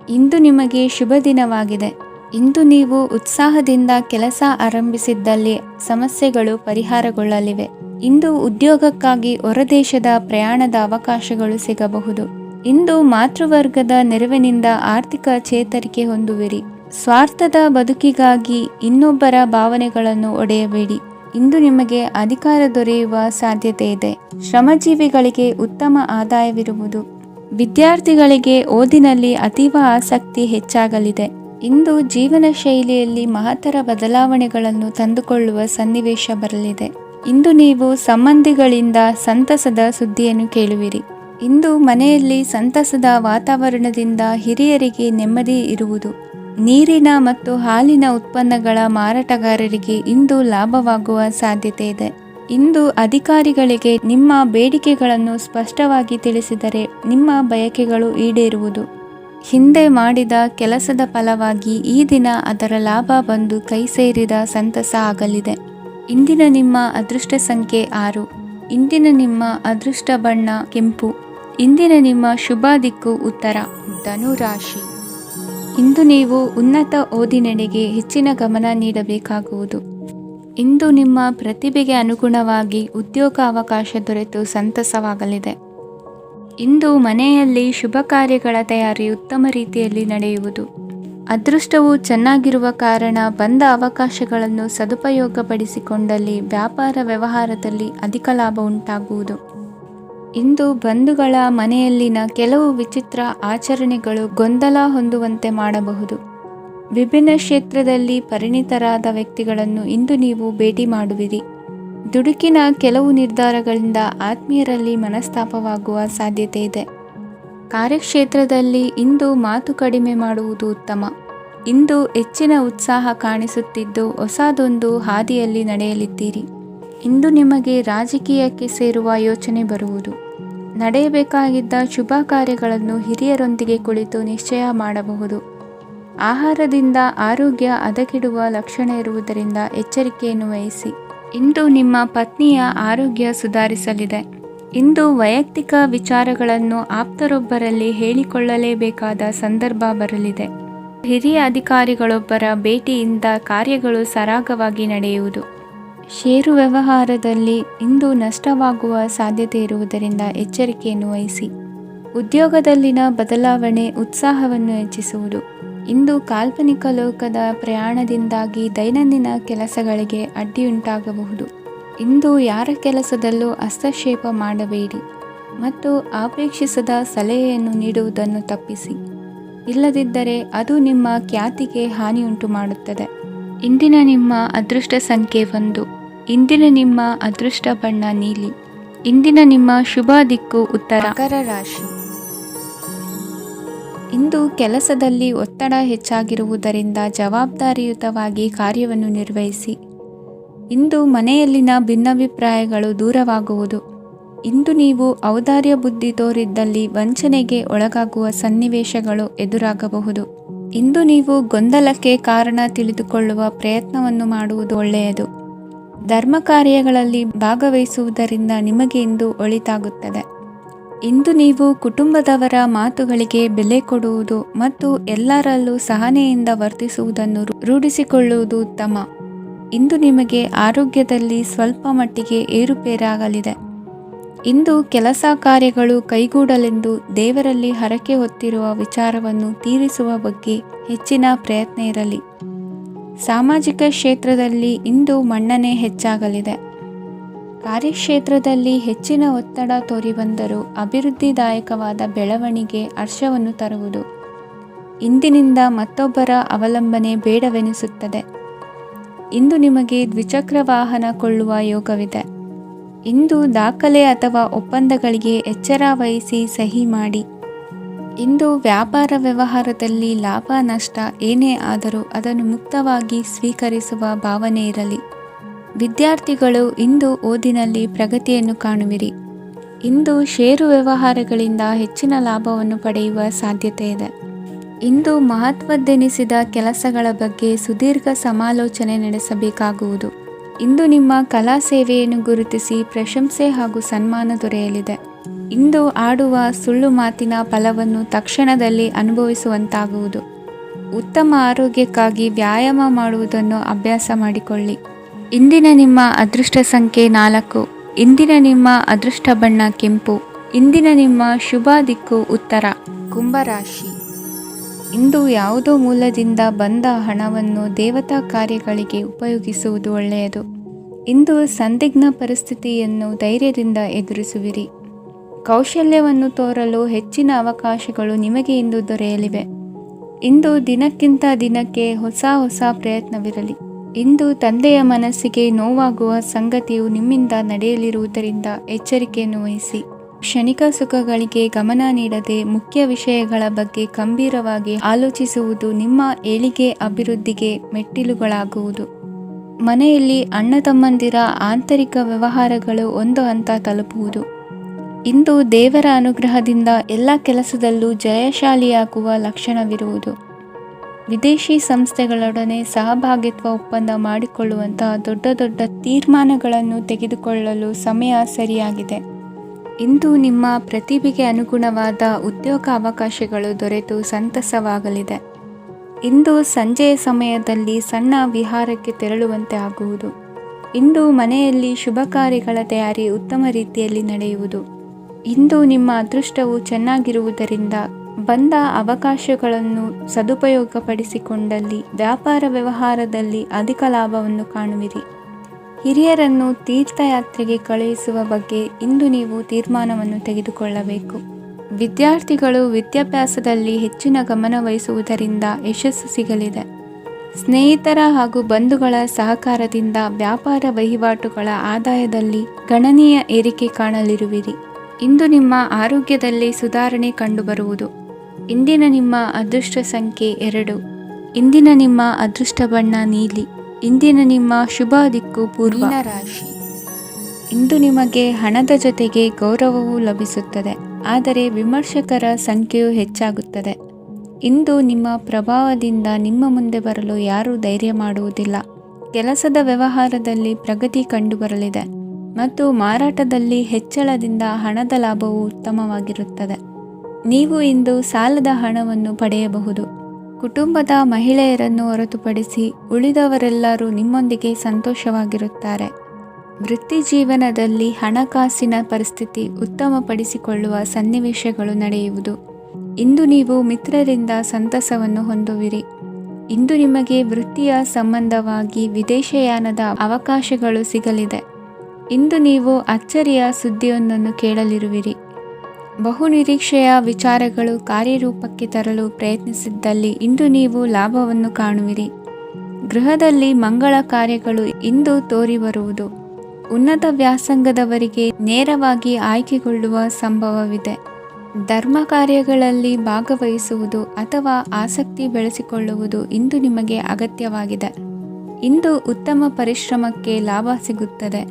ಇಂದು ನಿಮಗೆ ಶುಭ ದಿನವಾಗಿದೆ. ಇಂದು ನೀವು ಉತ್ಸಾಹದಿಂದ ಕೆಲಸ ಆರಂಭಿಸಿದ್ದಲ್ಲಿ ಸಮಸ್ಯೆಗಳು ಪರಿಹಾರಗೊಳ್ಳಲಿವೆ. ಇಂದು ಉದ್ಯೋಗಕ್ಕಾಗಿ ಹೊರದೇಶದ ಪ್ರಯಾಣದ ಅವಕಾಶಗಳು ಸಿಗಬಹುದು. ಇಂದು ಮಾತೃವರ್ಗದ ನೆರವಿನಿಂದ ಆರ್ಥಿಕ ಚೇತರಿಕೆ ಹೊಂದುವಿರಿ. ಸ್ವಾರ್ಥದ ಬದುಕಿಗಾಗಿ ಇನ್ನೊಬ್ಬರ ಭಾವನೆಗಳನ್ನು ಒಡೆಯಬೇಡಿ. ಇಂದು ನಿಮಗೆ ಅಧಿಕಾರ ದೊರೆಯುವ ಸಾಧ್ಯತೆ ಇದೆ. ಶ್ರಮಜೀವಿಗಳಿಗೆ ಉತ್ತಮ ಆದಾಯವಿರುವುದು. ವಿದ್ಯಾರ್ಥಿಗಳಿಗೆ ಓದಿನಲ್ಲಿ ಅತೀವ ಆಸಕ್ತಿ ಹೆಚ್ಚಾಗಲಿದೆ. ಇಂದು ಜೀವನ ಶೈಲಿಯಲ್ಲಿ ಮಹತ್ತರ ಬದಲಾವಣೆಗಳನ್ನು ತಂದುಕೊಳ್ಳುವ ಸನ್ನಿವೇಶ ಬರಲಿದೆ. ಇಂದು ನೀವು ಸಂಬಂಧಿಗಳಿಂದ ಸಂತಸದ ಸುದ್ದಿಯನ್ನು ಕೇಳುವಿರಿ. ಇಂದು ಮನೆಯಲ್ಲಿ ಸಂತಸದ ವಾತಾವರಣದಿಂದ ಹಿರಿಯರಿಗೆ ನೆಮ್ಮದಿ ಇರುವುದು. ನೀರಿನ ಮತ್ತು ಹಾಲಿನ ಉತ್ಪನ್ನಗಳ ಮಾರಾಟಗಾರರಿಗೆ ಇಂದು ಲಾಭವಾಗುವ ಸಾಧ್ಯತೆ ಇದೆ. ಇಂದು ಅಧಿಕಾರಿಗಳಿಗೆ ನಿಮ್ಮ ಬೇಡಿಕೆಗಳನ್ನು ಸ್ಪಷ್ಟವಾಗಿ ತಿಳಿಸಿದರೆ ನಿಮ್ಮ ಬಯಕೆಗಳು ಈಡೇರುವುದು. ಹಿಂದೆ ಮಾಡಿದ ಕೆಲಸದ ಫಲವಾಗಿ ಈ ದಿನ ಅದರ ಲಾಭ ಬಂದು ಕೈ ಸೇರಿದ ಸಂತಸ ಆಗಲಿದೆ. ಇಂದಿನ ನಿಮ್ಮ ಅದೃಷ್ಟ ಸಂಖ್ಯೆ 6. ಇಂದಿನ ನಿಮ್ಮ ಅದೃಷ್ಟ ಬಣ್ಣ ಕೆಂಪು. ಇಂದಿನ ನಿಮ್ಮ ಶುಭ ದಿಕ್ಕು ಉತ್ತರ. ಧನುರಾಶಿ. ಇಂದು ನೀವು ಉನ್ನತ ಓದಿನೆಡೆಗೆ ಹೆಚ್ಚಿನ ಗಮನ ನೀಡಬೇಕಾಗುವುದು. ಇಂದು ನಿಮ್ಮ ಪ್ರತಿಭೆಗೆ ಅನುಗುಣವಾಗಿ ಉದ್ಯೋಗ ಅವಕಾಶ ದೊರೆತು ಸಂತಸವಾಗಲಿದೆ. ಇಂದು ಮನೆಯಲ್ಲಿ ಶುಭ ಕಾರ್ಯಗಳ ತಯಾರಿ ಉತ್ತಮ ರೀತಿಯಲ್ಲಿ ನಡೆಯುವುದು. ಅದೃಷ್ಟವು ಚೆನ್ನಾಗಿರುವ ಕಾರಣ ಬಂದ ಅವಕಾಶಗಳನ್ನು ಸದುಪಯೋಗಪಡಿಸಿಕೊಂಡಲ್ಲಿ ವ್ಯಾಪಾರ ವ್ಯವಹಾರದಲ್ಲಿ ಅಧಿಕ ಲಾಭ ಉಂಟಾಗುವುದು. ಇಂದು ಬಂಧುಗಳ ಮನೆಯಲ್ಲಿನ ಕೆಲವು ವಿಚಿತ್ರ ಆಚರಣೆಗಳು ಗೊಂದಲ ಹೊಂದುವಂತೆ ಮಾಡಬಹುದು. ವಿಭಿನ್ನ ಕ್ಷೇತ್ರದಲ್ಲಿ ಪರಿಣಿತರಾದ ವ್ಯಕ್ತಿಗಳನ್ನು ಇಂದು ನೀವು ಭೇಟಿ ಮಾಡುವಿರಿ. ದುಡುಕಿನ ಕೆಲವು ನಿರ್ಧಾರಗಳಿಂದ ಆತ್ಮೀಯರಲ್ಲಿ ಮನಸ್ತಾಪವಾಗುವ ಸಾಧ್ಯತೆ ಇದೆ. ಕಾರ್ಯಕ್ಷೇತ್ರದಲ್ಲಿ ಇಂದು ಮಾತು ಕಡಿಮೆ ಮಾಡುವುದು ಉತ್ತಮ. ಇಂದು ಹೆಚ್ಚಿನ ಉತ್ಸಾಹ ಕಾಣಿಸುತ್ತಿದ್ದು ಹೊಸದೊಂದು ಹಾದಿಯಲ್ಲಿ ನಡೆಯಲಿದ್ದೀರಿ. ಇಂದು ನಿಮಗೆ ರಾಜಕೀಯಕ್ಕೆ ಸೇರುವ ಯೋಚನೆ ಬರುವುದು. ನಡೆಯಬೇಕಾಗಿದ್ದ ಶುಭ ಕಾರ್ಯಗಳನ್ನು ಹಿರಿಯರೊಂದಿಗೆ ಕುಳಿತು ನಿಶ್ಚಯ ಮಾಡಬಹುದು. ಆಹಾರದಿಂದ ಆರೋಗ್ಯ ಹದಗೆಡುವ ಲಕ್ಷಣ ಇರುವುದರಿಂದ ಎಚ್ಚರಿಕೆಯನ್ನು ವಹಿಸಿ. ಇಂದು ನಿಮ್ಮ ಪತ್ನಿಯ ಆರೋಗ್ಯ ಸುಧಾರಿಸಲಿದೆ. ಇಂದು ವೈಯಕ್ತಿಕ ವಿಚಾರಗಳನ್ನು ಆಪ್ತರೊಬ್ಬರಲ್ಲಿ ಹೇಳಿಕೊಳ್ಳಲೇಬೇಕಾದ ಸಂದರ್ಭ ಬರಲಿದೆ. ಹಿರಿಯ ಅಧಿಕಾರಿಗಳೊಬ್ಬರ ಭೇಟಿಯಿಂದ ಕಾರ್ಯಗಳು ಸರಾಗವಾಗಿ ನಡೆಯುವುದು. ಷೇರು ವ್ಯವಹಾರದಲ್ಲಿ ಇಂದು ನಷ್ಟವಾಗುವ ಸಾಧ್ಯತೆ ಇರುವುದರಿಂದ ಎಚ್ಚರಿಕೆಯನ್ನು ವಹಿಸಿ. ಉದ್ಯೋಗದಲ್ಲಿನ ಬದಲಾವಣೆ ಉತ್ಸಾಹವನ್ನು ಹೆಚ್ಚಿಸುವುದು. ಇಂದು ಕಾಲ್ಪನಿಕ ಲೋಕದ ಪ್ರಯಾಣದಿಂದಾಗಿ ದೈನಂದಿನ ಕೆಲಸಗಳಿಗೆ ಅಡ್ಡಿಯುಂಟಾಗಬಹುದು. ಇಂದು ಯಾರ ಕೆಲಸದಲ್ಲೂ ಹಸ್ತಕ್ಷೇಪ ಮಾಡಬೇಡಿ ಮತ್ತು ಅಪೇಕ್ಷಿಸದ ಸಲಹೆಯನ್ನು ನೀಡುವುದನ್ನು ತಪ್ಪಿಸಿ. ಇಲ್ಲದಿದ್ದರೆ ಅದು ನಿಮ್ಮ ಖ್ಯಾತಿಗೆ ಹಾನಿಯುಂಟು ಮಾಡುತ್ತದೆ. ಇಂದಿನ ನಿಮ್ಮ ಅದೃಷ್ಟ ಸಂಖ್ಯೆ 1. ಇಂದಿನ ನಿಮ್ಮ ಅದೃಷ್ಟ ಬಣ್ಣ ನೀಲಿ. ಇಂದಿನ ನಿಮ್ಮ ಶುಭ ದಿಕ್ಕು ಉತ್ತರ. ಮಕರ ರಾಶಿ. ಇಂದು ಕೆಲಸದಲ್ಲಿ ಒತ್ತಡ ಹೆಚ್ಚಾಗಿರುವುದರಿಂದ ಜವಾಬ್ದಾರಿಯುತವಾಗಿ ಕಾರ್ಯವನ್ನು ನಿರ್ವಹಿಸಿ. ಇಂದು ಮನೆಯಲ್ಲಿನ ಭಿನ್ನಾಭಿಪ್ರಾಯಗಳು ದೂರವಾಗುವುದು. ಇಂದು ನೀವು ಔದಾರ್ಯ ಬುದ್ಧಿ ತೋರಿದ್ದಲ್ಲಿ ವಂಚನೆಗೆ ಒಳಗಾಗುವ ಸನ್ನಿವೇಶಗಳು ಎದುರಾಗಬಹುದು. ಇಂದು ನೀವು ಗೊಂದಲಕ್ಕೆ ಕಾರಣ ತಿಳಿದುಕೊಳ್ಳುವ ಪ್ರಯತ್ನವನ್ನು ಮಾಡುವುದು ಒಳ್ಳೆಯದು. ಧರ್ಮ ಕಾರ್ಯಗಳಲ್ಲಿ ಭಾಗವಹಿಸುವುದರಿಂದ ನಿಮಗೆ ಇಂದು ಒಳಿತಾಗುತ್ತದೆ. ಇಂದು ನೀವು ಕುಟುಂಬದವರ ಮಾತುಗಳಿಗೆ ಬೆಲೆ ಕೊಡುವುದು ಮತ್ತು ಎಲ್ಲರಲ್ಲೂ ಸಹನೆಯಿಂದ ವರ್ತಿಸುವುದನ್ನು ರೂಢಿಸಿಕೊಳ್ಳುವುದು ಉತ್ತಮ. ಇಂದು ನಿಮಗೆ ಆರೋಗ್ಯದಲ್ಲಿ ಸ್ವಲ್ಪ ಮಟ್ಟಿಗೆ ಏರುಪೇರಾಗಲಿದೆ. ಇಂದು ಕೆಲಸ ಕಾರ್ಯಗಳು ಕೈಗೂಡಲೆಂದು ದೇವರಲ್ಲಿ ಹರಕೆ ಹೊತ್ತಿರುವ ವಿಚಾರವನ್ನು ತೀರಿಸುವ ಬಗ್ಗೆ ಹೆಚ್ಚಿನ ಪ್ರಯತ್ನ ಇರಲಿ. ಸಾಮಾಜಿಕ ಕ್ಷೇತ್ರದಲ್ಲಿ ಇಂದು ಮನ್ನಣೆ ಹೆಚ್ಚಾಗಲಿದೆ. ಕಾರ್ಯಕ್ಷೇತ್ರದಲ್ಲಿ ಹೆಚ್ಚಿನ ಒತ್ತಡ ತೋರಿಬಂದರೂ ಅಭಿವೃದ್ಧಿದಾಯಕವಾದ ಬೆಳವಣಿಗೆ ಹರ್ಷವನ್ನು ತರುವುದು. ಇಂದಿನಿಂದ ಮತ್ತೊಬ್ಬರ ಅವಲಂಬನೆ ಬೇಡವೆನಿಸುತ್ತದೆ. ಇಂದು ನಿಮಗೆ ದ್ವಿಚಕ್ರ ವಾಹನ ಕೊಳ್ಳುವ ಯೋಗವಿದೆ. ಇಂದು ದಾಖಲೆ ಅಥವಾ ಒಪ್ಪಂದಗಳಿಗೆ ಎಚ್ಚರ ವಹಿಸಿ ಸಹಿ ಮಾಡಿ. ಇಂದು ವ್ಯಾಪಾರ ವ್ಯವಹಾರದಲ್ಲಿ ಲಾಭ ನಷ್ಟ ಏನೇ ಆದರೂ ಅದನ್ನು ಮುಕ್ತವಾಗಿ ಸ್ವೀಕರಿಸುವ ಭಾವನೆ ಇರಲಿ. ವಿದ್ಯಾರ್ಥಿಗಳು ಇಂದು ಓದಿನಲ್ಲಿ ಪ್ರಗತಿಯನ್ನು ಕಾಣುವಿರಿ. ಇಂದು ಷೇರು ವ್ಯವಹಾರಗಳಿಂದ ಹೆಚ್ಚಿನ ಲಾಭವನ್ನು ಪಡೆಯುವ ಸಾಧ್ಯತೆ ಇದೆ. ಇಂದು ಮಹತ್ವದ್ದೆನಿಸಿದ ಕೆಲಸಗಳ ಬಗ್ಗೆ ಸುದೀರ್ಘ ಸಮಾಲೋಚನೆ ನಡೆಸಬೇಕಾಗುವುದು. ಇಂದು ನಿಮ್ಮ ಕಲಾ ಸೇವೆಯನ್ನು ಗುರುತಿಸಿ ಪ್ರಶಂಸೆ ಹಾಗೂ ಸನ್ಮಾನ ದೊರೆಯಲಿದೆ. ಇಂದು ಆಡುವ ಸುಳ್ಳು ಮಾತಿನ ಫಲವನ್ನು ತಕ್ಷಣದಲ್ಲಿ ಅನುಭವಿಸುವಂತಾಗುವುದು. ಉತ್ತಮ ಆರೋಗ್ಯಕ್ಕಾಗಿ ವ್ಯಾಯಾಮ ಮಾಡುವುದನ್ನು ಅಭ್ಯಾಸ ಮಾಡಿಕೊಳ್ಳಿ. ಇಂದಿನ ನಿಮ್ಮ ಅದೃಷ್ಟ ಸಂಖ್ಯೆ 4. ಇಂದಿನ ನಿಮ್ಮ ಅದೃಷ್ಟ ಬಣ್ಣ ಕೆಂಪು. ಇಂದಿನ ನಿಮ್ಮ ಶುಭ ದಿಕ್ಕು ಉತ್ತರ. ಕುಂಭರಾಶಿ. ಇಂದು ಯಾವುದೋ ಮೂಲದಿಂದ ಬಂದ ಹಣವನ್ನು ದೇವತಾ ಕಾರ್ಯಗಳಿಗೆ ಉಪಯೋಗಿಸುವುದು ಒಳ್ಳೆಯದು. ಇಂದು ಸಂದಿಗ್ಧ ಪರಿಸ್ಥಿತಿಯನ್ನು ಧೈರ್ಯದಿಂದ ಎದುರಿಸುವಿರಿ. ಕೌಶಲ್ಯವನ್ನು ತೋರಲು ಹೆಚ್ಚಿನ ಅವಕಾಶಗಳು ನಿಮಗೆ ಇಂದು ದೊರೆಯಲಿವೆ. ಇಂದು ದಿನಕ್ಕಿಂತ ದಿನಕ್ಕೆ ಹೊಸ ಪ್ರಯತ್ನವಿರಲಿ. ಇಂದು ತಂದೆಯ ಮನಸ್ಸಿಗೆ ನೋವಾಗುವ ಸಂಗತಿಯು ನಿಮ್ಮಿಂದ ನಡೆಯಲಿರುವುದರಿಂದ ಎಚ್ಚರಿಕೆಯನ್ನು ವಹಿಸಿ. ಕ್ಷಣಿಕ ಸುಖಗಳಿಗೆ ಗಮನ ನೀಡದೆ ಮುಖ್ಯ ವಿಷಯಗಳ ಬಗ್ಗೆ ಗಂಭೀರವಾಗಿ ಆಲೋಚಿಸುವುದು ನಿಮ್ಮ ಏಳಿಗೆ ಅಭಿವೃದ್ಧಿಗೆ ಮೆಟ್ಟಿಲುಗಳಾಗುವುದು. ಮನೆಯಲ್ಲಿ ಅಣ್ಣ ತಮ್ಮಂದಿರ ಆಂತರಿಕ ವ್ಯವಹಾರಗಳು ಒಂದು ಹಂತ ತಲುಪುವುದು. ಇಂದು ದೇವರ ಅನುಗ್ರಹದಿಂದ ಎಲ್ಲ ಕೆಲಸದಲ್ಲೂ ಜಯಶಾಲಿಯಾಗುವ ಲಕ್ಷಣವಿರುವುದು. ವಿದೇಶಿ ಸಂಸ್ಥೆಗಳೊಡನೆ ಸಹಭಾಗಿತ್ವ ಒಪ್ಪಂದ ಮಾಡಿಕೊಳ್ಳುವಂತಹ ದೊಡ್ಡ ತೀರ್ಮಾನಗಳನ್ನು ತೆಗೆದುಕೊಳ್ಳಲು ಸಮಯ ಸರಿಯಾಗಿದೆ. ಇಂದು ನಿಮ್ಮ ಪ್ರತಿಭೆಗೆ ಅನುಗುಣವಾದ ಉದ್ಯೋಗ ಅವಕಾಶಗಳು ದೊರೆತು ಸಂತಸವಾಗಲಿದೆ. ಇಂದು ಸಂಜೆಯ ಸಮಯದಲ್ಲಿ ಸಣ್ಣ ವಿಹಾರಕ್ಕೆ ತೆರಳುವಂತೆ ಆಗುವುದು. ಇಂದು ಮನೆಯಲ್ಲಿ ಶುಭ ಕಾರ್ಯಗಳ ತಯಾರಿ ಉತ್ತಮ ರೀತಿಯಲ್ಲಿ ನಡೆಯುವುದು. ಇಂದು ನಿಮ್ಮ ಅದೃಷ್ಟವು ಚೆನ್ನಾಗಿರುವುದರಿಂದ ಬಂದ ಅವಕಾಶಗಳನ್ನು ಸದುಪಯೋಗಪಡಿಸಿಕೊಂಡಲ್ಲಿ ವ್ಯಾಪಾರ ವ್ಯವಹಾರದಲ್ಲಿ ಅಧಿಕ ಲಾಭವನ್ನು ಕಾಣುವಿರಿ. ಹಿರಿಯರನ್ನು ತೀರ್ಥಯಾತ್ರೆಗೆ ಕಳುಹಿಸುವ ಬಗ್ಗೆ ಇಂದು ನೀವು ತೀರ್ಮಾನವನ್ನು ತೆಗೆದುಕೊಳ್ಳಬೇಕು. ವಿದ್ಯಾರ್ಥಿಗಳು ವಿದ್ಯಾಭ್ಯಾಸದಲ್ಲಿ ಹೆಚ್ಚಿನ ಗಮನ ವಹಿಸುವುದರಿಂದ ಯಶಸ್ಸು ಸಿಗಲಿದೆ. ಸ್ನೇಹಿತರ ಹಾಗೂ ಬಂಧುಗಳ ಸಹಕಾರದಿಂದ ವ್ಯಾಪಾರ ವಹಿವಾಟುಗಳ ಆದಾಯದಲ್ಲಿ ಗಣನೀಯ ಏರಿಕೆ ಕಾಣಲಿರುವಿರಿ. ಇಂದು ನಿಮ್ಮ ಆರೋಗ್ಯದಲ್ಲಿ ಸುಧಾರಣೆ ಕಂಡುಬರುವುದು. ಇಂದಿನ ನಿಮ್ಮ ಅದೃಷ್ಟ ಸಂಖ್ಯೆ 2. ಇಂದಿನ ನಿಮ್ಮ ಅದೃಷ್ಟ ಬಣ್ಣ ನೀಲಿ. ಇಂದಿನ ನಿಮ್ಮ ಶುಭ ದಿಕ್ಕು ಪೂರ್ವ. ರಾಶಿ. ಇಂದು ನಿಮಗೆ ಹಣದ ಜೊತೆಗೆ ಗೌರವವೂ ಲಭಿಸುತ್ತದೆ, ಆದರೆ ವಿಮರ್ಶಕರ ಸಂಖ್ಯೆಯೂ ಹೆಚ್ಚಾಗುತ್ತದೆ. ಇಂದು ನಿಮ್ಮ ಪ್ರಭಾವದಿಂದ ನಿಮ್ಮ ಮುಂದೆ ಬರಲು ಯಾರೂ ಧೈರ್ಯ ಮಾಡುವುದಿಲ್ಲ. ಕೆಲಸದ ವ್ಯವಹಾರದಲ್ಲಿ ಪ್ರಗತಿ ಕಂಡುಬರಲಿದೆ ಮತ್ತು ಮಾರಾಟದಲ್ಲಿ ಹೆಚ್ಚಳದಿಂದ ಹಣದ ಲಾಭವು ಉತ್ತಮವಾಗಿರುತ್ತದೆ. ನೀವು ಇಂದು ಸಾಲದ ಹಣವನ್ನು ಪಡೆಯಬಹುದು. ಕುಟುಂಬದ ಮಹಿಳೆಯರನ್ನು ಹೊರತುಪಡಿಸಿ ಉಳಿದವರೆಲ್ಲರೂ ನಿಮ್ಮೊಂದಿಗೆ ಸಂತೋಷವಾಗಿರುತ್ತಾರೆ. ವೃತ್ತಿ ಜೀವನದಲ್ಲಿ ಹಣಕಾಸಿನ ಪರಿಸ್ಥಿತಿ ಉತ್ತಮಪಡಿಸಿಕೊಳ್ಳುವ ಸನ್ನಿವೇಶಗಳು ನಡೆಯುವುದು. ಇಂದು ನೀವು ಮಿತ್ರರಿಂದ ಸಂತಸವನ್ನು ಹೊಂದುವಿರಿ. ಇಂದು ನಿಮಗೆ ವೃತ್ತಿಯ ಸಂಬಂಧವಾಗಿ ವಿದೇಶಯಾನದ ಅವಕಾಶಗಳು ಸಿಗಲಿದೆ. ಇಂದು ನೀವು ಅಚ್ಚರಿಯ ಸುದ್ದಿಯೊಂದನ್ನು ಕೇಳಲಿರುವಿರಿ. ಬಹುನಿರೀಕ್ಷೆಯ ವಿಚಾರಗಳು ಕಾರ್ಯರೂಪಕ್ಕೆ ತರಲು ಪ್ರಯತ್ನಿಸಿದ್ದಲ್ಲಿ ಇಂದು ನೀವು ಲಾಭವನ್ನು ಕಾಣುವಿರಿ. ಗೃಹದಲ್ಲಿ ಮಂಗಳ ಕಾರ್ಯಗಳು ಇಂದು ತೋರಿಬರುವುದು. ಉನ್ನತ ವ್ಯಾಸಂಗದವರಿಗೆ ನೇರವಾಗಿ ಆಯ್ಕೆಗೊಳ್ಳುವ ಸಂಭವವಿದೆ. ಧರ್ಮ ಕಾರ್ಯಗಳಲ್ಲಿ ಭಾಗವಹಿಸುವುದು ಅಥವಾ ಆಸಕ್ತಿ ಬೆಳೆಸಿಕೊಳ್ಳುವುದು ಇಂದು ನಿಮಗೆ ಅಗತ್ಯವಾಗಿದೆ. ಇಂದು ಉತ್ತಮ ಪರಿಶ್ರಮಕ್ಕೆ ಲಾಭ ಸಿಗುತ್ತದೆ.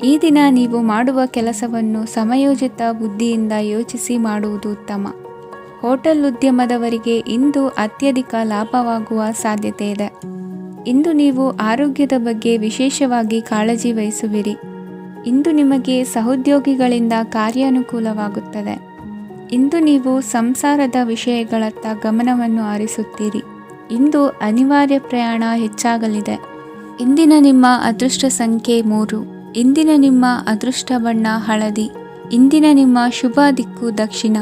ಈ ದಿನ ನೀವು ಮಾಡುವ ಕೆಲಸವನ್ನು ಸಮಯೋಚಿತ ಬುದ್ಧಿಯಿಂದ ಯೋಚಿಸಿ ಮಾಡುವುದು ಉತ್ತಮ. ಹೋಟೆಲ್ ಉದ್ಯಮದವರಿಗೆ ಇಂದು ಅತ್ಯಧಿಕ ಲಾಭವಾಗುವ ಸಾಧ್ಯತೆ ಇದೆ. ಇಂದು ನೀವು ಆರೋಗ್ಯದ ಬಗ್ಗೆ ವಿಶೇಷವಾಗಿ ಕಾಳಜಿ ವಹಿಸುವಿರಿ. ಇಂದು ನಿಮಗೆ ಸಹೋದ್ಯೋಗಿಗಳಿಂದ ಕಾರ್ಯಾನುಕೂಲವಾಗುತ್ತದೆ. ಇಂದು ನೀವು ಸಂಸಾರದ ವಿಷಯಗಳತ್ತ ಗಮನವನ್ನು ಹರಿಸುತ್ತೀರಿ. ಇಂದು ಅನಿವಾರ್ಯ ಪ್ರಯಾಣ ಹೆಚ್ಚಾಗಲಿದೆ. ಇಂದಿನ ನಿಮ್ಮ ಅದೃಷ್ಟ ಸಂಖ್ಯೆ 3. ಇಂದಿನ ನಿಮ್ಮ ಅದೃಷ್ಟ ಬಣ್ಣ ಹಳದಿ. ಇಂದಿನ ನಿಮ್ಮ ಶುಭ ದಿಕ್ಕು ದಕ್ಷಿಣ.